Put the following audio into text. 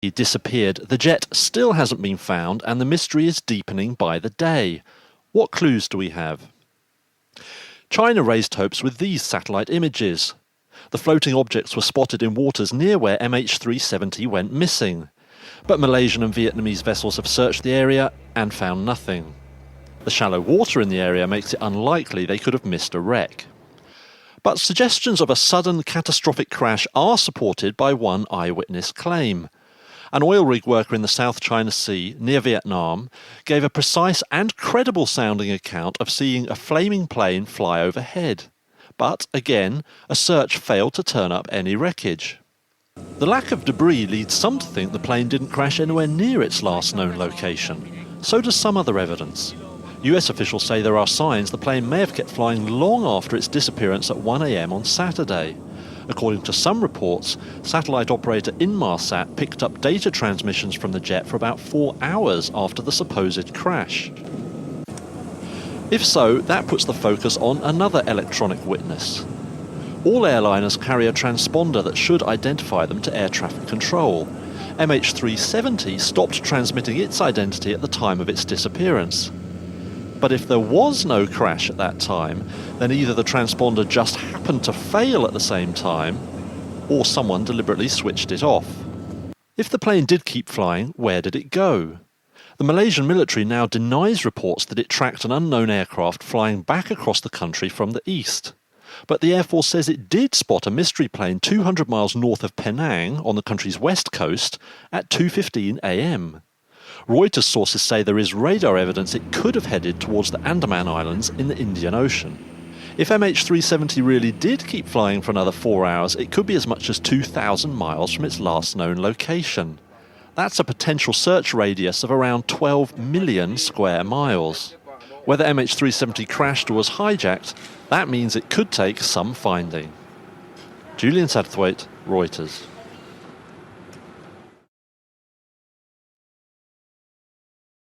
He disappeared. The jet still hasn't been found, and the mystery is deepening by the day. What clues do we have? China raised hopes with these satellite images. The floating objects were spotted in waters near where MH370 went missing. But Malaysian and Vietnamese vessels have searched the area and found nothing. The shallow water in the area makes it unlikely they could have missed a wreck. But suggestions of a sudden catastrophic crash are supported by one eyewitness claim. An oil rig worker in the South China Sea, near Vietnam, gave a precise and credible sounding account of seeing a flaming plane fly overhead. But, again, a search failed to turn up any wreckage. The lack of debris leads some to think the plane didn't crash anywhere near its last known location. So does some other evidence. US officials say there are signs the plane may have kept flying long after its disappearance at 1 a.m. on Saturday. According to some reports, satellite operator Inmarsat picked up data transmissions from the jet for about 4 hours after the supposed crash. If so, that puts the focus on another electronic witness. All airliners carry a transponder that should identify them to air traffic control. MH370 stopped transmitting its identity at the time of its disappearance. But if there was no crash at that time, then either the transponder just happened to fail at the same time, or someone deliberately switched it off. If the plane did keep flying, where did it go? The Malaysian military now denies reports that it tracked an unknown aircraft flying back across the country from the east. But the Air Force says it did spot a mystery plane 200 miles north of Penang on the country's west coast at 2:15 a.m. Reuters sources say there is radar evidence it could have headed towards the Andaman Islands in the Indian Ocean. If MH370 really did keep flying for another 4 hours, it could be as much as 2,000 miles from its last known location. That's a potential search radius of around 12 million square miles. Whether MH370 crashed or was hijacked, that means it could take some finding. Julian Sadthwaite, Reuters.